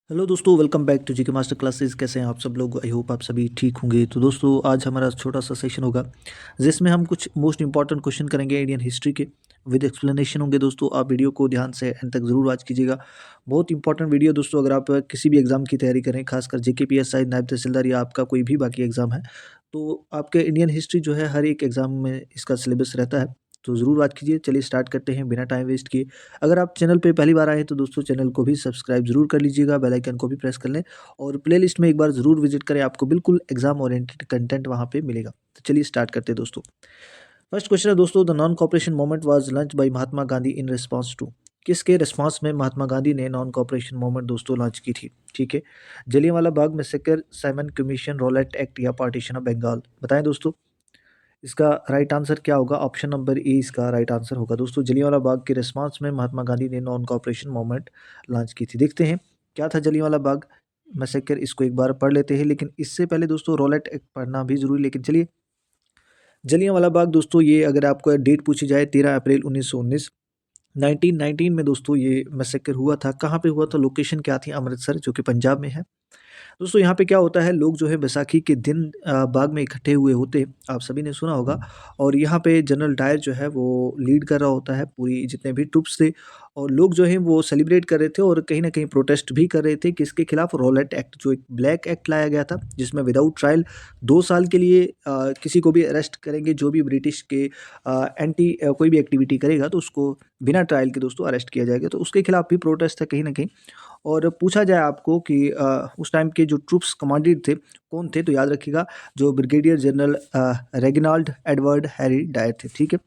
Hello दोस्तों, welcome back to GK master classes. कैसे हैं आप सब लोग? आई होप आप सभी ठीक होंगे। तो दोस्तों, आज हमारा छोटा सा सेशन होगा जिसमें हम कुछ मोस्ट इंपॉर्टेंट क्वेश्चन करेंगे इंडियन हिस्ट्री के, विद एक्सप्लेनेशन होंगे। दोस्तों, आप वीडियो को ध्यान से एंड तक ज़रूर वॉच कीजिएगा। बहुत इंपॉर्टेंट वीडियो दोस्तों, अगर आप किसी भी एग्जाम की तैयारी करें, खासकर जेके पीएसआई, नायब तहसीलदार या आपका कोई भी बाकी एग्जाम है, तो आपके इंडियन हिस्ट्री जो है हर एक एग्जाम में इसका सिलेबस रहता है। तो ज़रूर बात कीजिए। चलिए स्टार्ट करते हैं बिना टाइम वेस्ट किए। अगर आप चैनल पे पहली बार आए हैं तो दोस्तों चैनल को भी सब्सक्राइब ज़रूर कर लीजिएगा, बेल आइकन को भी प्रेस कर लें और प्लेलिस्ट में एक बार ज़रूर विजिट करें। आपको बिल्कुल एग्जाम ओरिएंटेड कंटेंट वहाँ पे मिलेगा। तो चलिए स्टार्ट करते हैं दोस्तों। फर्स्ट क्वेश्चन है दोस्तों, the non cooperation movement was launch by Mahatma Gandhi in response to. किसके रिस्पांस में महात्मा गांधी ने नॉन कॉपरेशन मूवमेंट दोस्तों लॉन्च की थी? ठीक है, Jallianwala Bagh massacre, Simon Commission, Rowlatt Act या पार्टीशन ऑफ बंगाल? बताएं दोस्तों, इसका राइट आंसर क्या होगा? ऑप्शन नंबर ए इसका राइट आंसर होगा दोस्तों। जलियांवाला बाग के रिस्पांस में महात्मा गांधी ने नॉन कॉपरेशन मूवमेंट लॉन्च की थी। देखते हैं क्या था जलियांवाला बाग मैसेकर। इसको एक बार पढ़ लेते हैं, लेकिन इससे पहले दोस्तों रॉलेट एक्ट पढ़ना भी जरूरी। लेकिन चलिए, जलियांवाला बाग दोस्तों, ये अगर आपको डेट पूछी जाए 13 अप्रैल 1919, 1919 में दोस्तों ये मैसेकर हुआ था। कहाँ पे हुआ था, लोकेशन क्या थी? अमृतसर, जो कि पंजाब में है। दोस्तों यहाँ पे क्या होता है, लोग जो है बैसाखी के दिन बाग में इकट्ठे हुए होते, आप सभी ने सुना होगा। और यहाँ पे जनरल डायर जो है वो लीड कर रहा होता है, पूरी जितने भी ट्रुप्स थे, और लोग जो हैं वो सेलिब्रेट कर रहे थे और कहीं ना कहीं प्रोटेस्ट भी कर रहे थे। किसके खिलाफ? रॉलेट एक्ट, जो एक ब्लैक एक्ट लाया गया था, जिसमें विदाउट ट्रायल 2 साल के लिए किसी को भी अरेस्ट करेंगे। जो भी ब्रिटिश के एंटी कोई भी एक्टिविटी करेगा तो उसको बिना ट्रायल के दोस्तों अरेस्ट किया जाएगा। तो उसके खिलाफ भी प्रोटेस्ट था कहीं ना कहीं। और पूछा जाए आपको कि उस टाइम के जो ट्रूप्स कमांडेड थे कौन थे, तो याद रखिएगा जो brigadier general Reginald Edward Harry Dyer थे। ठीक है,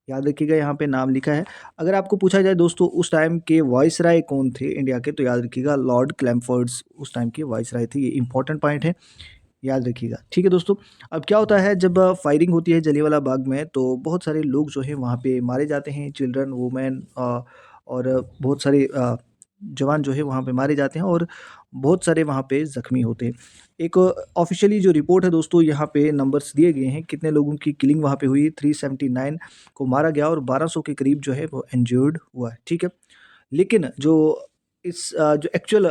याद रखिएगा, यहाँ पे नाम लिखा है। अगर आपको पूछा जाए दोस्तों उस टाइम के वाइसराय कौन थे इंडिया के, तो याद रखिएगा लॉर्ड क्लैमफोर्ड्स उस टाइम के वाइसराय थे। ये इंपॉर्टेंट पॉइंट है, याद रखिएगा। ठीक है दोस्तों, अब क्या होता है जब फायरिंग होती है जलियांवाला बाग में, तो बहुत सारे लोग जो हैं वहाँ पे मारे जाते हैं, चिल्ड्रन, वुमेन और बहुत सारे जवान जो है वहाँ पे मारे जाते हैं और बहुत सारे वहाँ पे ज़ख्मी होते हैं। एक ऑफिशियली जो रिपोर्ट है दोस्तों, यहाँ पे नंबर्स दिए गए हैं कितने लोगों की किलिंग वहाँ पे हुई। 379 को मारा गया और 1200 के करीब जो है वो इंजर्ड हुआ है। ठीक है, लेकिन जो जो एक्चुअल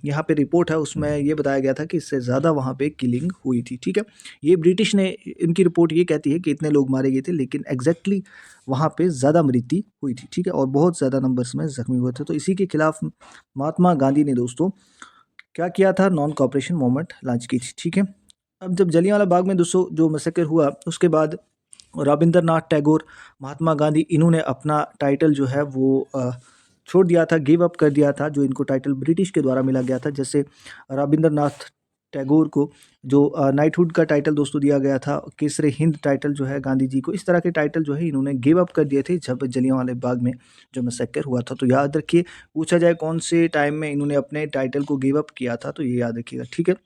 यहाँ पे रिपोर्ट है उसमें ये बताया गया था कि इससे ज़्यादा वहाँ पे किलिंग हुई थी। ठीक है, ये ब्रिटिश ने, इनकी रिपोर्ट ये कहती है कि इतने लोग मारे गए थे, लेकिन एग्जैक्टली वहाँ पे ज़्यादा मृत्यु हुई थी। ठीक है, और बहुत ज़्यादा नंबर्स में जख्मी हुए थे। तो इसी के खिलाफ महात्मा गांधी ने दोस्तों क्या किया था, नॉन कॉपरेशन मूवमेंट लॉन्च की थी। ठीक है, अब जब जलियांवाला बाग में दोस्तों जो मैसेकर हुआ उसके बाद रविंद्रनाथ टैगोर, महात्मा गांधी, इन्होंने अपना टाइटल जो है वो छोड़ दिया था, गिव अप कर दिया था, जो इनको टाइटल ब्रिटिश के द्वारा मिला गया था। जैसे रविंद्रनाथ टैगोर को जो नाइटहुड का टाइटल दोस्तों दिया गया था, केसरे हिंद टाइटल जो है गांधी जी को, इस तरह के टाइटल जो है इन्होंने गिव अप कर दिए थे जब जलियांवाला बाग में जो मैसेकर हुआ था। तो याद रखिए, पूछा जाए कौन से टाइम में इन्होंने अपने टाइटल को गिव अप किया था, तो ये याद रखिएगा। ठीक है,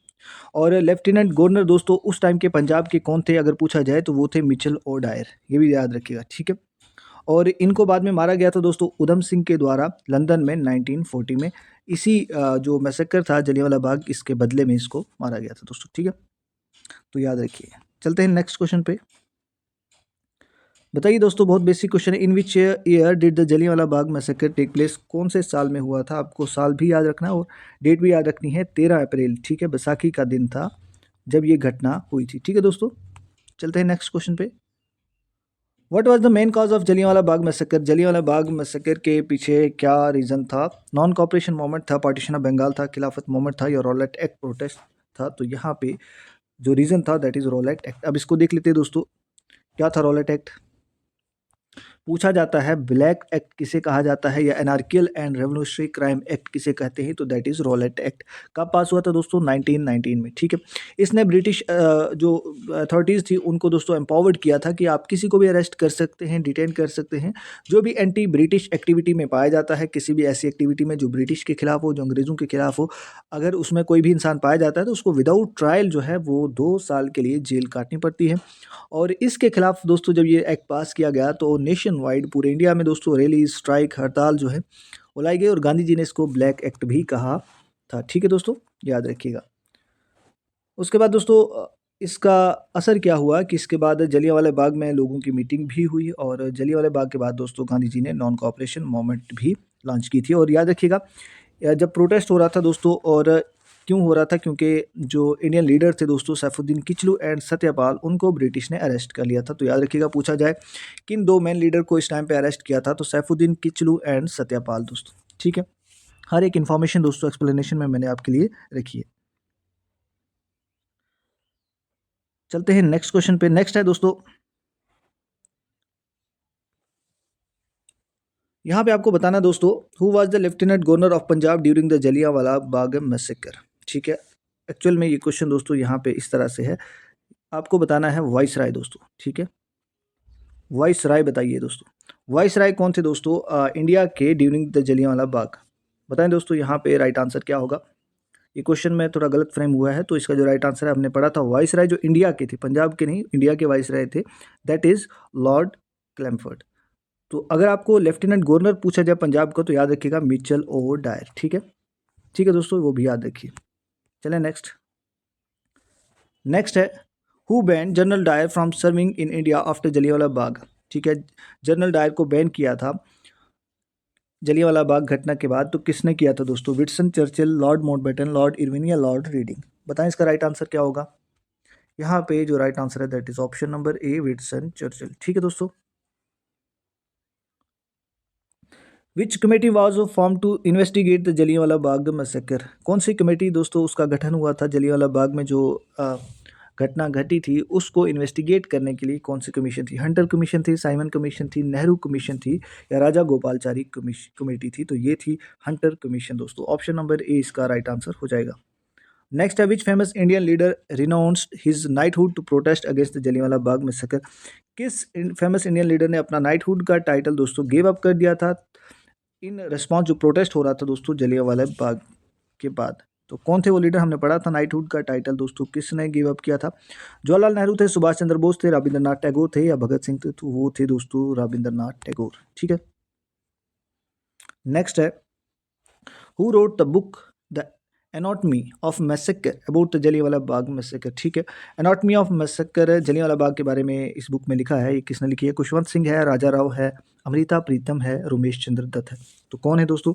और लेफ्टिनेंट गवर्नर दोस्तों उस टाइम के पंजाब के कौन थे अगर पूछा जाए, तो वो थे मिचेल और डायर, ये भी याद रखिएगा। ठीक है, और इनको बाद में मारा गया था दोस्तों उधम सिंह के द्वारा लंदन में 1940 में। इसी जो मैसेकर था जलियांवाला बाग, इसके बदले में इसको मारा गया था दोस्तों। ठीक है, तो याद रखिए। चलते हैं नेक्स्ट क्वेश्चन पे। बताइए दोस्तों, बहुत बेसिक क्वेश्चन है, in which year did the Jallianwala Bagh massacre take place? कौन से साल में हुआ था? आपको साल भी याद रखना है और डेट भी याद रखनी है। 13 अप्रैल, ठीक है, बैसाखी का दिन था जब ये घटना हुई थी। ठीक है दोस्तों, चलते हैं नेक्स्ट क्वेश्चन पे। What was the main cause of Jallianwala Bagh massacre? Jallianwala Bagh massacre के पीछे क्या रीज़न था? नॉन कॉपरेशन मूवमेंट था, पार्टीशन ऑफ बंगाल था, खिलाफत मूवमेंट था, या रॉलेट एक्ट प्रोटेस्ट था? तो यहाँ पे जो रीज़न था दैट इज़ रॉलेट एक्ट। अब इसको देख लेते हैं दोस्तों, क्या था रॉलेट एक्ट। पूछा जाता है ब्लैक एक्ट किसे कहा जाता है या एनार्कियल एंड रेवोल्यूशनरी क्राइम एक्ट किसे कहते हैं, तो दैट इज रॉलेट एक्ट। कब पास हुआ था दोस्तों? 1919 में। ठीक है, इसने ब्रिटिश जो अथॉरिटीज़ थी उनको दोस्तों एम्पावर्ड किया था कि आप किसी को भी अरेस्ट कर सकते हैं, डिटेन कर सकते हैं, जो भी एंटी ब्रिटिश एक्टिविटी में पाया जाता है, किसी भी ऐसी एक्टिविटी में जो ब्रिटिश के खिलाफ हो, जो अंग्रेज़ों के खिलाफ हो, अगर उसमें कोई भी इंसान पाया जाता है तो उसको विदाउट ट्रायल जो है वो 2 साल के लिए जेल काटनी पड़ती है। और इसके खिलाफ दोस्तों जब ये एक्ट पास किया गया तो नेशन वाइड पूरे इंडिया में दोस्तों रैली, स्ट्राइक, हड़ताल जो है वो लाई गई और गांधी जी ने इसको ब्लैक एक्ट भी कहा था। ठीक है दोस्तों, याद रखिएगा। उसके बाद दोस्तों इसका असर क्या हुआ कि इसके बाद जलियांवाला बाग में लोगों की मीटिंग भी हुई और जलियांवाला बाग के बाद दोस्तों गांधी जी ने नॉन कॉपरेशन मूवमेंट भी लॉन्च की थी। और याद रखिएगा जब प्रोटेस्ट हो रहा था दोस्तों, और क्यों हो रहा था, क्योंकि जो इंडियन लीडर थे दोस्तों सैफुद्दीन किचलू एंड सत्यपाल, उनको ब्रिटिश ने अरेस्ट कर लिया था। तो याद रखिएगा, पूछा जाए किन दो मेन लीडर को इस टाइम पे अरेस्ट किया था, तो सैफुद्दीन किचलू एंड सत्यपाल दोस्तों। ठीक है, हर एक इन्फॉर्मेशन दोस्तों एक्सप्लेनेशन में मैंने आपके लिए रखी है। चलते हैं नेक्स्ट क्वेश्चन पे। नेक्स्ट है दोस्तों, यहाँ पे आपको बताना दोस्तों, who was the lieutenant governor of Punjab during the Jallianwala Bagh massacre. ठीक है, एक्चुअल में ये क्वेश्चन दोस्तों यहाँ पे इस तरह से है, आपको बताना है वाइस राय दोस्तों। ठीक है, वाइस राय बताइए दोस्तों, वाइस राय कौन थे दोस्तों इंडिया के ड्यूरिंग द जलियांवाला बाग। बताएं दोस्तों, यहाँ पे राइट आंसर क्या होगा। ये क्वेश्चन में थोड़ा गलत फ्रेम हुआ है, तो इसका जो राइट आंसर है, हमने पढ़ा था वाइस राय जो इंडिया के थे, पंजाब के नहीं, इंडिया के वाइस राय थे, दैट इज लॉर्ड क्लैमफर्ड। तो अगर आपको लेफ्टिनेंट गवर्नर पूछा जाए पंजाब को, तो याद रखिएगा मिचेल ओ डायर। ठीक है, ठीक है दोस्तों, वो भी याद रखिए। चलें नेक्स्ट। नेक्स्ट है, who ban General Dyer from serving in India after Jallianwala Bagh. ठीक है, जनरल डायर को बैन किया था जलियांवाला बाग घटना के बाद, तो किसने किया था दोस्तों, Winston Churchill, Lord Mountbatten, Lord Irwin या लॉर्ड रीडिंग। बताएं इसका राइट आंसर क्या होगा। यहाँ पे जो राइट आंसर है that is option number A, Winston Churchill. ठीक है दोस्तों। Which committee was form to investigate the Jallianwala Bagh massacre. कौन सी कमेटी दोस्तों उसका गठन हुआ था जलियांवाला बाग में जो घटना घटी थी उसको इन्वेस्टिगेट करने के लिए, कौन सी कमीशन थी। हंटर कमीशन थी, साइमन कमीशन थी, नेहरू कमीशन थी, या राजा गोपालचारी कमेटी थी। तो ये थी हंटर कमीशन दोस्तों। ऑप्शन नंबर ए इसका राइट आंसर हो जाएगा। नेक्स्ट है, which famous Indian leader renounced his knighthood to protest against the Jallianwala Bagh massacre. किस फेमस इंडियन लीडर ने अपना नाइटहुड का टाइटल दोस्तों गिव अप कर दिया था इन रिस्पॉन्स जो प्रोटेस्ट हो रहा था दोस्तों जलियांवाला बाग के बाद। तो कौन थे वो लीडर, हमने पढ़ा था नाइटहुड का टाइटल दोस्तों किसने गिव अप किया था। जवाहरलाल नेहरू थे, सुभाष चंद्र बोस थे, रविंद्रनाथ टैगोर थे, या भगत सिंह थे। तो वो थे दोस्तों रविंद्रनाथ टैगोर। ठीक है, नेक्स्ट है, who wrote the book the anatomy of massacre about the Jallianwala Bagh massacre. ठीक है, anatomy of massacre Jallianwala Bagh के बारे में इस बुक में लिखा है, ये किसने लिखी है। खुशवंत सिंह है, राजा राव है, अमृता प्रीतम है, रमेश चंद्र दत्त है। तो कौन है दोस्तों,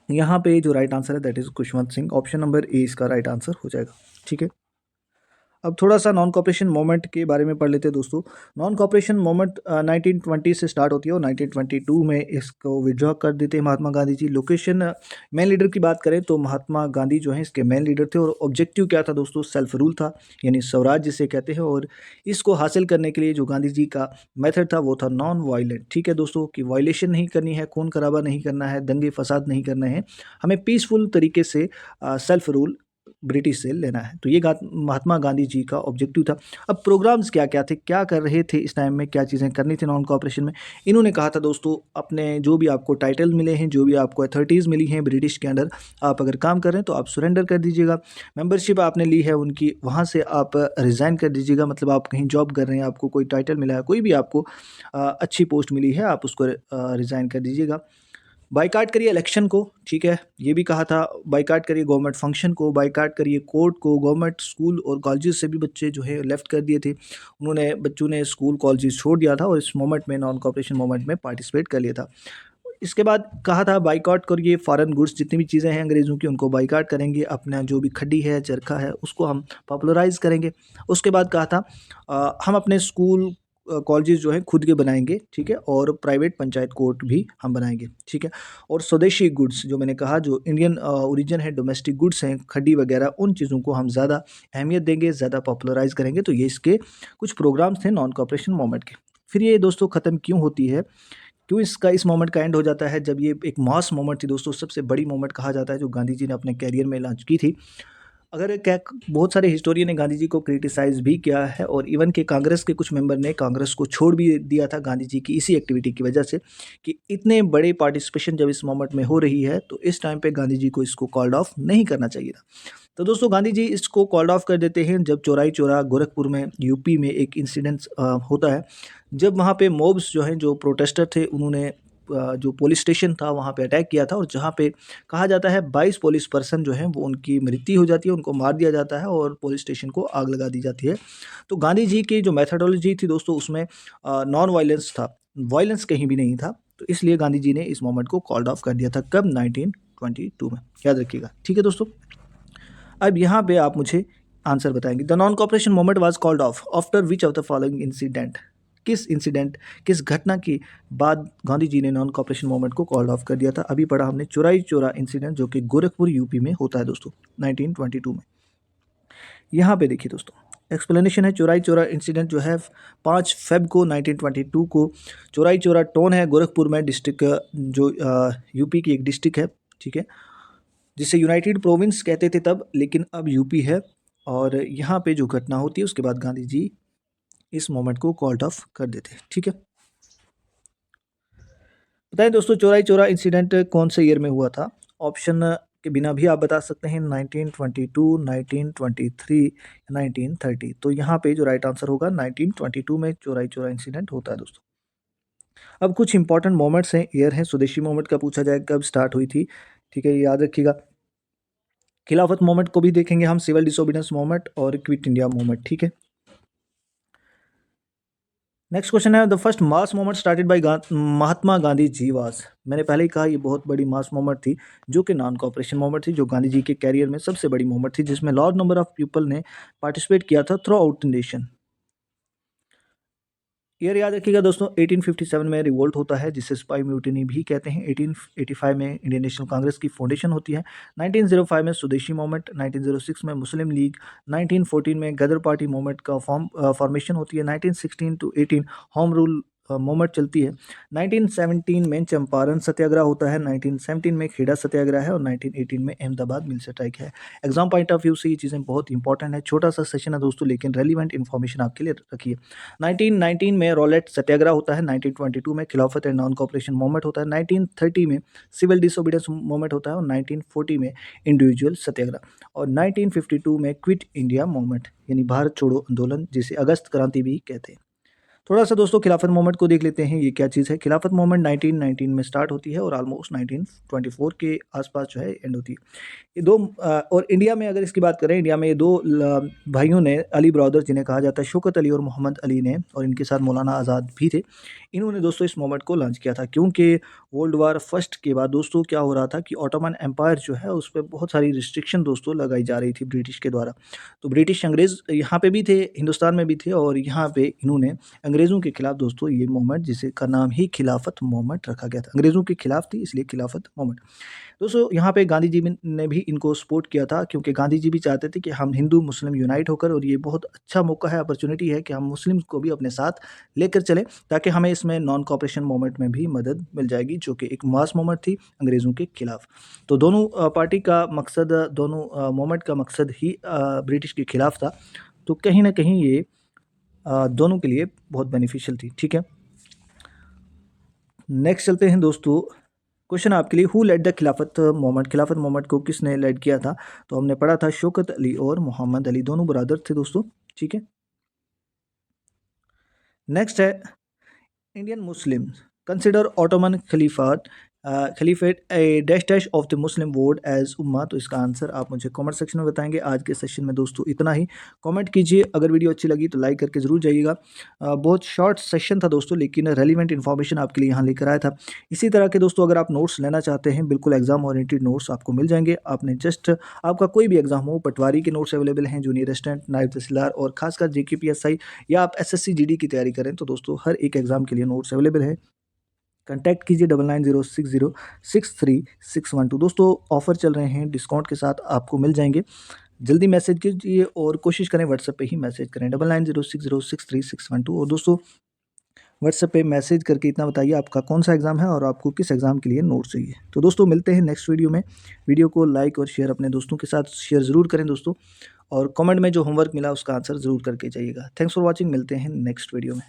यहाँ पे जो राइट आंसर है that is Khushwant Singh. Option number A इसका राइट आंसर हो जाएगा। ठीक है, अब थोड़ा सा नॉन कॉपरेशन मूवमेंट के बारे में पढ़ लेते हैं दोस्तों। नॉन कॉपरेशन मूवमेंट 1920 से स्टार्ट होती है और 1922 में इसको विड्रॉ कर देते हैं महात्मा गांधी जी। लोकेशन मेन लीडर की बात करें तो महात्मा गांधी जो हैं इसके मेन लीडर थे, और ऑब्जेक्टिव क्या था दोस्तों, सेल्फ रूल था, यानी स्वराज जिसे कहते हैं। और इसको हासिल करने के लिए जो गांधी जी का मेथड था वो था नॉन वायलेंट। ठीक है दोस्तों, कि वायलेशन नहीं करनी है, खून खराबा नहीं करना है, दंगे फसाद नहीं करना है, हमें पीसफुल तरीके से सेल्फ रूल ब्रिटिश से लेना है। तो ये महात्मा गांधी जी का ऑब्जेक्टिव था। अब प्रोग्राम्स क्या क्या थे, क्या कर रहे थे इस टाइम में, क्या चीज़ें करनी थी नॉन कॉपरेशन में। इन्होंने कहा था दोस्तों, अपने जो भी आपको टाइटल मिले हैं, जो भी आपको अथॉरिटीज़ मिली हैं ब्रिटिश के अंडर, आप अगर काम कर रहे हैं तो आप सरेंडर कर दीजिएगा। मेंबरशिप आपने ली है उनकी, वहाँ से आप रिज़ाइन कर दीजिएगा। मतलब आप कहीं जॉब कर रहे हैं, आपको कोई टाइटल मिला है, कोई भी आपको अच्छी पोस्ट मिली है, आप उसको रिज़ाइन कर दीजिएगा। बाइकाट करिए इलेक्शन को। ठीक है, ये भी कहा था, बाइकाट करिए गवर्नमेंट फंक्शन को, बाइकाट करिए कोर्ट को। गवर्नमेंट स्कूल और कॉलेजेस से भी बच्चे जो है लेफ्ट कर दिए थे, उन्होंने बच्चों ने स्कूल कॉलेजेस छोड़ दिया था और इस मोमेंट में नॉन कॉपरेशन मोमेंट में पार्टिसिपेट कर लिया था। इसके बाद कहा था बाइकाट करिए फॉरेन गुड्स, जितनी भी चीज़ें हैं अंग्रेज़ों की उनको बाइकाट करेंगे, अपना जो भी खड्डी है चरखा है उसको हम पॉपुलराइज़ करेंगे। उसके बाद कहा था हम अपने स्कूल कॉलेजेस जो हैं खुद के बनाएंगे। ठीक है, और प्राइवेट पंचायत कोर्ट भी हम बनाएंगे। ठीक है, और स्वदेशी गुड्स जो मैंने कहा, जो इंडियन ओरिजिन है, डोमेस्टिक गुड्स हैं, खड्डी वगैरह, उन चीज़ों को हम ज़्यादा अहमियत देंगे, ज़्यादा पॉपुलराइज़ करेंगे। तो ये इसके कुछ प्रोग्राम्स थे नॉन कॉपरेशन मूवमेंट के। फिर ये दोस्तों ख़त्म क्यों होती है, क्यों इसका इस मोमेंट का एंड हो जाता है, जब ये एक मास मोमेंट थी दोस्तों, सबसे बड़ी मोमेंट कहा जाता है जो गांधी जी ने अपने कैरियर में लॉन्च की थी। अगर क्या, बहुत सारे हिस्टोरियन ने गांधी जी को क्रिटिसाइज़ भी किया है, और इवन के कांग्रेस के कुछ मेंबर ने कांग्रेस को छोड़ भी दिया था गांधी जी की इसी एक्टिविटी की वजह से, कि इतने बड़े पार्टिसिपेशन जब इस मोमेंट में हो रही है तो इस टाइम पे गांधी जी को इसको कॉल्ड ऑफ नहीं करना चाहिए था। तो दोस्तों गांधी जी इसको कॉल्ड ऑफ कर देते हैं जब चौराई चौरा गोरखपुर में यूपी में एक इंसिडेंट होता है, जब वहाँ पे मॉब्स जो हैं, जो प्रोटेस्टर थे, उन्होंने जो पुलिस स्टेशन था वहाँ पे अटैक किया था, और जहाँ पे कहा जाता है 22 पुलिस पर्सन जो हैं वो उनकी मृत्यु हो जाती है, उनको मार दिया जाता है और पुलिस स्टेशन को आग लगा दी जाती है। तो गांधी जी की जो मैथडोलॉजी थी दोस्तों उसमें नॉन वायलेंस था, वायलेंस कहीं भी नहीं था। तो इसलिए गांधी जी ने इस मूवमेंट को कॉल्ड ऑफ कर दिया था। कब? 1922 में, याद रखिएगा। ठीक है दोस्तों, अब यहाँ पे आप मुझे आंसर बताएंगे। The non cooperation movement was called off after which of the following incident? किस इंसिडेंट, किस घटना के बाद गांधी जी ने नॉन कॉपरेशन मूवमेंट को कॉल्ड ऑफ कर दिया था? अभी पढ़ा हमने चौराई चौरा इंसिडेंट, जो कि गोरखपुर यूपी में होता है दोस्तों, 1922 में। यहाँ पे देखिए दोस्तों, एक्सप्लेनेशन है। चौराई चौरा इंसिडेंट जो है 5 फेब को 1922 को, चौराई चौरा टाउन है गोरखपुर में, डिस्ट्रिक्ट जो यूपी की एक डिस्ट्रिक्ट है, ठीक है, जिसे यूनाइटेड प्रोविंस कहते थे तब, लेकिन अब यूपी है। और यहाँ पे जो घटना होती है उसके बाद गांधी जी इस मोमेंट को कॉल्ड ऑफ कर देते हैं। ठीक है, बताएं दोस्तों, चौराई चौरा इंसिडेंट कौन से ईयर में हुआ था? ऑप्शन के बिना भी आप बता सकते हैं, 1922, 1923, 1930। तो यहाँ पे जो राइट आंसर होगा 1922 में चौराई चौरा इंसिडेंट होता है दोस्तों। अब कुछ इंपॉर्टेंट मोमेंट्स हैं, ईयर हैं। स्वदेशी मोमेंट का पूछा जाए कब स्टार्ट हुई थी, ठीक है, ये याद रखिएगा। खिलाफत मोमेंट को भी देखेंगे हम, सिविल डिसोबीडियंस मोमेंट और क्विट इंडिया मोमेंट। ठीक है, नेक्स्ट क्वेश्चन है, the first mass movement started by Mahatma Gandhi ji was. मैंने पहले ही कहा ये बहुत बड़ी मास मूवमेंट थी, जो कि नॉन कॉपरेशन मूवमेंट थी, जो गांधी जी के कैरियर में सबसे बड़ी मूवमेंट थी, जिसमें लार्ज नंबर ऑफ पीपल ने पार्टिसिपेट किया था through out the nation. Year याद रखिएगा दोस्तों, 1857 में रिवोल्ट होता है, जिसे स्पाई म्यूटिनी भी कहते हैं। 1885 में इंडियन नेशनल कांग्रेस की फाउंडेशन होती है। 1905 में स्वदेशी मूवमेंट, 1906 में मुस्लिम लीग, 1914 में गदर पार्टी मूवमेंट का फॉर्मेशन होती है। 1916 टू 18 होम रूल मूवमेंट चलती है। 1917 में चंपारण सत्याग्रह होता है। 1917 में खेड़ा सत्याग्रह है और 1918 में अहमदाबाद मिल स्ट्राइक है। एग्जाम पॉइंट ऑफ व्यू से ये चीज़ें बहुत इंपॉर्टेंट है। छोटा सा सेशन है दोस्तों, लेकिन रेलिवेंट इन्फॉर्मेशन आपके लिए रखिए। 1919 में रॉलेट सत्याग्रह होता है। 1922 में खिलाफत एंड नॉन कॉपरेशन मूवमेंट होता है। 1930 में सिविल डिसोबीडियंस मूवमेंट होता है और 1940 में इंडिविजुअल सत्याग्रह और 1952 में क्विट इंडिया मूवमेंट यानी भारत छोड़ो आंदोलन, जिसे अगस्त क्रांति भी कहते हैं। थोड़ा सा दोस्तों खिलाफत मूवमेंट को देख लेते हैं, ये क्या चीज़ है। खिलाफत मूवमेंट 1919 में स्टार्ट होती है और ऑलमोस्ट 1924 के आसपास जो है एंड होती है। ये दो और इंडिया में अगर इसकी बात करें, इंडिया में ये दो भाइयों ने, अली ब्रदर्स जिन्हें कहा जाता है, शौकत अली और मोहम्मद अली ने, और इनके साथ मौलाना आज़ाद भी थे, इन्होंने दोस्तों इस मूवमेंट को लॉन्च किया था। क्योंकि वर्ल्ड वार फर्स्ट के बाद दोस्तों क्या हो रहा था कि ऑटोमन एम्पायर जो है उस पर बहुत सारी रिस्ट्रिक्शन दोस्तों लगाई जा रही थी ब्रिटिश के द्वारा। तो ब्रिटिश अंग्रेज़ यहाँ पे भी थे, हिंदुस्तान में भी थे, और यहाँ पे इन्होंने अंग्रेज़ों के खिलाफ दोस्तों ये मूवमेंट, जिसे का नाम ही खिलाफत मूवमेंट रखा गया था, अंग्रेज़ों के खिलाफ थी इसलिए खिलाफत मूवमेंट। दोस्तों यहाँ पे गांधी जी ने भी इनको सपोर्ट किया था, क्योंकि गांधी जी भी चाहते थे कि हम हिंदू मुस्लिम यूनाइट होकर, और ये बहुत अच्छा मौका है, अपॉर्चुनिटी है कि हम मुस्लिम को भी अपने साथ लेकर चलें, ताकि हमें इसमें नॉन कॉपरेशन मूवमेंट में भी मदद मिल जाएगी, जो कि एक मास मूवमेंट थी अंग्रेज़ों के खिलाफ। तो दोनों पार्टी का मकसद, दोनों मूवमेंट का मकसद ही ब्रिटिश के खिलाफ था। तो कहीं ना कहीं ये दोनों के लिए बहुत बेनिफिशियल थी। ठीक है, नेक्स्ट चलते हैं दोस्तों। क्वेश्चन आपके लिए, हु लेड द खिलाफत मूवमेंट? खिलाफत मूवमेंट को किसने लेड किया था? तो हमने पढ़ा था शौकत अली और मोहम्मद अली, दोनों ब्रदर थे दोस्तों। ठीक है, नेक्स्ट है, इंडियन मुस्लिम कंसिडर ऑटोमन खलीफात caliphate a dash dash of the Muslim world as उम्मा। तो इसका आंसर आप मुझे कमेंट सेक्शन में बताएंगे। आज के सेशन में दोस्तों इतना ही। कमेंट कीजिए, अगर वीडियो अच्छी लगी तो लाइक करके ज़रूर जाइएगा। बहुत शॉर्ट सेशन था दोस्तों, लेकिन रेलिवेंट इन्फॉर्मेशन आपके लिए यहाँ लेकर आया था। इसी तरह के दोस्तों अगर आप नोट्स लेना चाहते हैं, बिल्कुल एग्जाम ओरिएंटेड नोट्स आपको मिल जाएंगे। आपने जस्ट, आपका कोई भी एग्जाम हो, पटवारी के नोट्स अवेलेबल हैं, जूनियर असिस्टेंट, नायब तहसीलदार और खासकर JKPSI, या आप SSC GD की तैयारी करें, तो दोस्तों हर एक एग्जाम के लिए नोट्स अवेलेबल है। कॉन्टैक्ट कीजिए 9906063612। दोस्तों ऑफर चल रहे हैं, डिस्काउंट के साथ आपको मिल जाएंगे। जल्दी मैसेज कीजिए और कोशिश करें व्हाट्सएप पे ही मैसेज करें 9906063612। और दोस्तों व्हाट्सएप पे मैसेज करके इतना बताइए आपका कौन सा एग्ज़ाम है और आपको किस एग्ज़ाम के लिए नोट चाहिए। तो दोस्तों मिलते हैं नेक्स्ट वीडियो में। वीडियो को लाइक और शेयर अपने दोस्तों के साथ शेयर ज़रूर करें दोस्तों, और कमेंट में जो होमवर्क मिला उसका आंसर ज़रूर करके जाइएगा। थैंक्स फॉर वॉचिंग, मिलते हैं नेक्स्ट वीडियो में।